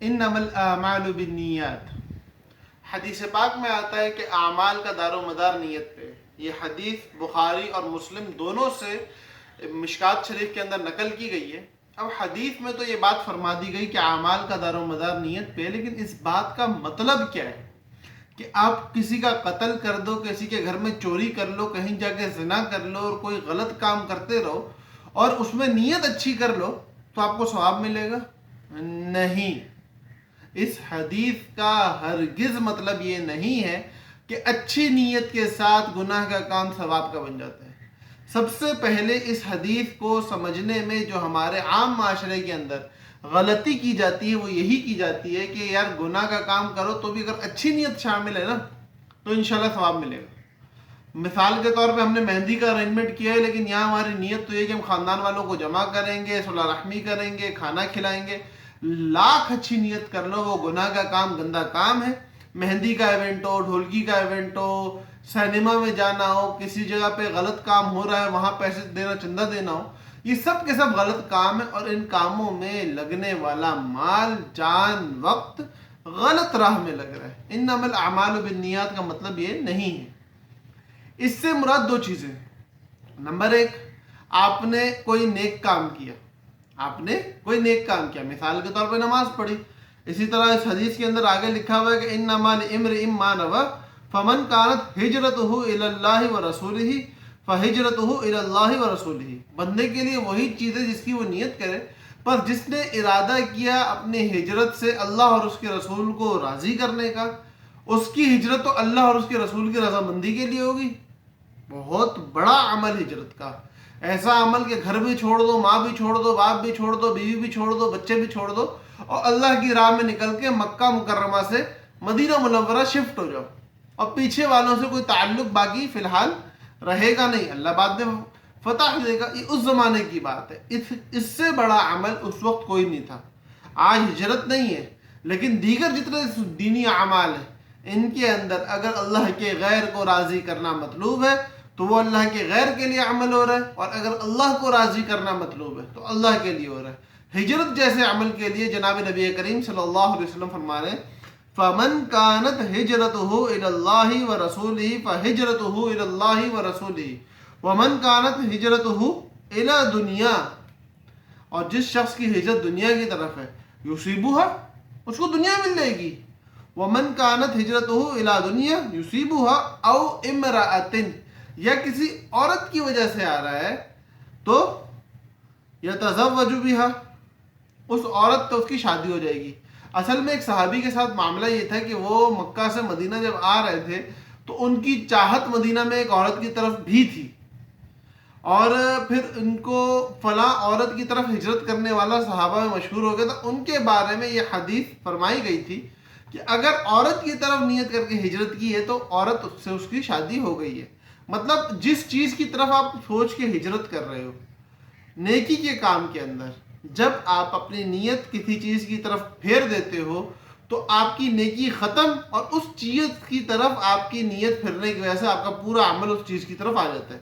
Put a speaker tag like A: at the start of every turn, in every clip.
A: انما الاعمال بالنیات. حدیث پاک میں آتا ہے کہ اعمال کا دار و مدار نیت پہ. یہ حدیث بخاری اور مسلم دونوں سے مشکات شریف کے اندر نقل کی گئی ہے. اب حدیث میں تو یہ بات فرما دی گئی کہ اعمال کا دار و مدار نیت پہ، لیکن اس بات کا مطلب کیا ہے کہ آپ کسی کا قتل کر دو، کسی کے گھر میں چوری کر لو، کہیں جا کے زنا کر لو اور کوئی غلط کام کرتے رہو اور اس میں نیت اچھی کر لو تو آپ کو ثواب ملے گا؟ نہیں. اس حدیث کا ہرگز مطلب یہ نہیں ہے کہ اچھی نیت کے ساتھ گناہ کا کام ثواب کا بن جاتا ہے. سب سے پہلے اس حدیث کو سمجھنے میں جو ہمارے عام معاشرے کے اندر غلطی کی جاتی ہے وہ یہی کی جاتی ہے کہ یار گناہ کا کام کرو تو بھی اگر اچھی نیت شامل ہے نا تو انشاءاللہ ثواب ملے گا. مثال کے طور پہ ہم نے مہندی کا ارینجمنٹ کیا ہے، لیکن یہاں ہماری نیت تو یہ کہ ہم خاندان والوں کو جمع کریں گے، صلح رحمی کریں گے، کھانا کھلائیں گے. لاکھ اچھی نیت کر لو، وہ گناہ کا کام گندا کام ہے. مہندی کا ایونٹ ہو، ڈھولکی کا ایونٹ ہو، سینما میں جانا ہو، کسی جگہ پہ غلط کام ہو رہا ہے وہاں پیسے دینا، چندہ دینا ہو، یہ سب کے سب غلط کام ہے اور ان کاموں میں لگنے والا مال، جان، وقت غلط راہ میں لگ رہا ہے. انما الاعمال بالنیات کا مطلب یہ نہیں ہے. اس سے مراد دو چیزیں. نمبر ایک، آپ نے کوئی نیک کام کیا، مثال کے طور پہ نماز پڑھی. اسی طرح اس حدیث کے اندر آگے لکھا ہوا ہے کہ انما لامرئ ما نوى فمن كانت هجرته الى الله ورسوله فهجرته الى الله ورسوله. بندے کے لیے وہی چیز ہے جس کی وہ نیت کرے، پر جس نے ارادہ کیا اپنی ہجرت سے اللہ اور اس کے رسول کو راضی کرنے کا، اس کی ہجرت تو اللہ اور اس کے رسول کی رضامندی کے لیے ہوگی. بہت بڑا عمل ہجرت کا، ایسا عمل کہ گھر بھی چھوڑ دو، ماں بھی چھوڑ دو، باپ بھی چھوڑ دو، بیوی بھی چھوڑ دو، بچے بھی چھوڑ دو اور اللہ کی راہ میں نکل کے مکہ مکرمہ سے مدینہ منورہ شفٹ ہو جاؤ اور پیچھے والوں سے کوئی تعلق باقی فی الحال رہے گا نہیں. اللہ بعد میں فتح دے گا. یہ اس زمانے کی بات ہے. اس سے بڑا عمل اس وقت کوئی نہیں تھا. آج ہجرت نہیں ہے، لیکن دیگر جتنے دینی اعمال ہیں ان کے اندر اگر اللہ کے غیر کو راضی کرنا مطلوب ہے تو وہ اللہ کے غیر کے لیے عمل ہو رہا ہے، اور اگر اللہ کو راضی کرنا مطلوب ہے تو اللہ کے لیے ہو رہا ہے. ہجرت جیسے عمل کے لیے جناب نبی کریم صلی اللہ علیہ وسلم فرما رہے ہیں فَمَنْ كَانَتْ هِجْرَتُهُ إِلَى اللَّهِ وَرَسُولِهِ فَهِجْرَتُهُ إِلَى اللَّهِ وَرَسُولِهِ وَمَنْ كَانَتْ هِجْرَتُهُ إِلَى دُنْيَا. اور جس شخص کی ہجرت دنیا کی طرف ہے يُصِيبُهَا، اس کو دنیا مل جائے گی. وَمَنْ كَانَتْ هِجْرَتُهُ إِلَى دُنْيَا يُصِيبُهَا أَوْ إِمْرَأَةٍ، یا کسی عورت کی وجہ سے آ رہا ہے تو يَتَزَوَّجُ بِهَا، اس عورت تو اس کی شادی ہو جائے گی. اصل میں ایک صحابی کے ساتھ معاملہ یہ تھا کہ وہ مکہ سے مدینہ جب آ رہے تھے تو ان کی چاہت مدینہ میں ایک عورت کی طرف بھی تھی، اور پھر ان کو فلاں عورت کی طرف ہجرت کرنے والا صحابہ میں مشہور ہو گیا تھا. ان کے بارے میں یہ حدیث فرمائی گئی تھی کہ اگر عورت کی طرف نیت کر کے ہجرت کی ہے تو عورت سے اس کی شادی ہو گئی ہے. مطلب جس چیز کی طرف آپ سوچ کے ہجرت کر رہے ہو نیکی کے کام کے اندر، جب آپ اپنی نیت کسی چیز کی طرف پھیر دیتے ہو تو آپ کی نیکی ختم، اور اس چیز کی طرف آپ کی نیت پھرنے کی وجہ سے آپ کا پورا عمل اس چیز کی طرف آ جاتا ہے.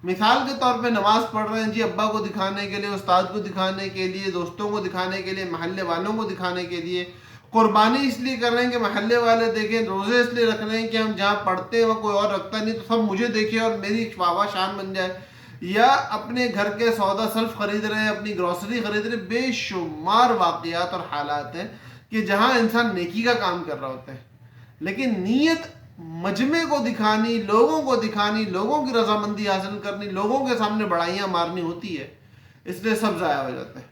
A: مثال کے طور پہ نماز پڑھ رہے ہیں جی ابا کو دکھانے کے لیے، استاد کو دکھانے کے لیے، دوستوں کو دکھانے کے لیے، محلے والوں کو دکھانے کے لیے. قربانی اس لیے کر رہے ہیں کہ محلے والے دیکھیں، روزے اس لیے رکھ رہے ہیں کہ ہم جہاں پڑھتے ہیں وہاں کوئی اور رکھتا نہیں تو سب مجھے دیکھے اور میری واہ شان بن جائے. یا اپنے گھر کے سودا سلف خرید رہے ہیں، اپنی گروسری خرید رہے ہیں. بے شمار واقعات اور حالات ہیں کہ جہاں انسان نیکی کا کام کر رہا ہوتا ہے، لیکن نیت مجمع کو دکھانی، لوگوں کو دکھانی، لوگوں کی رضامندی حاصل کرنی، لوگوں کے سامنے بڑائیاں مارنی ہوتی ہے، اس لیے سب ضائع ہو جاتا ہے.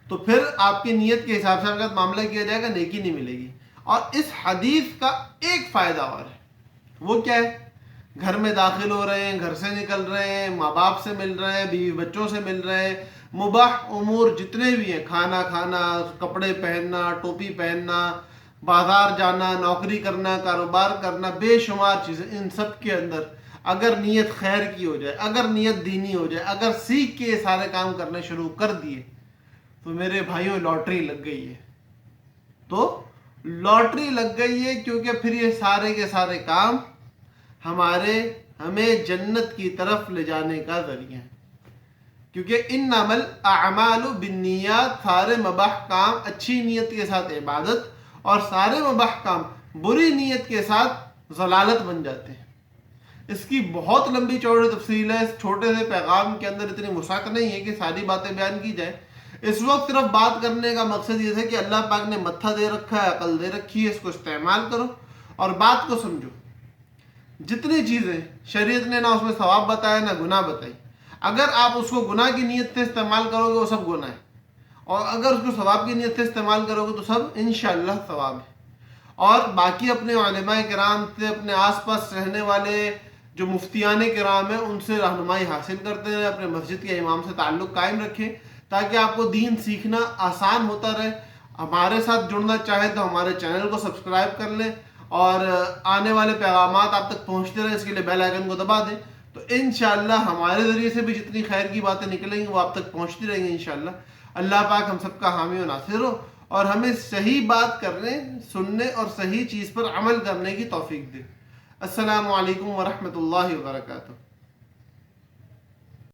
A: تو پھر آپ کی نیت کے حساب سے اگر معاملہ کیا جائے گا نیکی نہیں ملے گی. اور اس حدیث کا ایک فائدہ اور ہے، وہ کیا ہے؟ گھر میں داخل ہو رہے ہیں، گھر سے نکل رہے ہیں، ماں باپ سے مل رہے ہیں، بیوی بچوں سے مل رہے ہیں، مباح امور جتنے بھی ہیں، کھانا کھانا، کپڑے پہننا، ٹوپی پہننا، بازار جانا، نوکری کرنا، کاروبار کرنا، بے شمار چیزیں. ان سب کے اندر اگر نیت خیر کی ہو جائے، اگر نیت دینی ہو جائے، اگر سیکھ کے یہ سارے کام کرنے شروع کر دیے تو میرے بھائیوں لاٹری لگ گئی ہے. تو لاٹری لگ گئی ہے، کیونکہ پھر یہ سارے کے سارے کام ہمیں جنت کی طرف لے جانے کا ذریعہ ہے. کیونکہ انمل اعمال بالنیات، سارے مباح کام اچھی نیت کے ساتھ عبادت، اور سارے مباح کام بری نیت کے ساتھ ضلالت بن جاتے ہیں. اس کی بہت لمبی چوڑی تفصیل ہے، اس چھوٹے سے پیغام کے اندر اتنی وسعت نہیں ہے کہ ساری باتیں بیان کی جائیں. اس وقت صرف بات کرنے کا مقصد یہ تھا کہ اللہ پاک نے متھا دے رکھا ہے، عقل دے رکھی ہے، اس کو استعمال کرو اور بات کو سمجھو. جتنی چیزیں شریعت نے نہ اس میں ثواب بتایا نہ گناہ بتائی، اگر آپ اس کو گناہ کی نیت سے استعمال کرو گے وہ سب گناہ ہے، اور اگر اس کو ثواب کی نیت سے استعمال کرو گے تو سب انشاءاللہ ثواب ہے. اور باقی اپنے علماء کرام سے، اپنے آس پاس رہنے والے جو مفتیان کرام ہیں ان سے رہنمائی حاصل کرتے ہیں، اپنے مسجد کے امام سے تعلق قائم رکھیں تاکہ آپ کو دین سیکھنا آسان ہوتا رہے. ہمارے ساتھ جڑنا چاہے تو ہمارے چینل کو سبسکرائب کر لیں اور آنے والے پیغامات آپ تک پہنچتے رہے، اس کے لیے بیل آئیکن کو دبا دیں. تو انشاءاللہ ہمارے ذریعے سے بھی جتنی خیر کی باتیں نکلیں گی وہ آپ تک پہنچتی رہیں گی انشاءاللہ. اللہ پاک ہم سب کا حامی و ناصر ہو اور ہمیں صحیح بات کرنے، سننے اور صحیح چیز پر عمل کرنے کی توفیق دے. السلام علیکم ورحمۃ اللہ وبرکاتہ.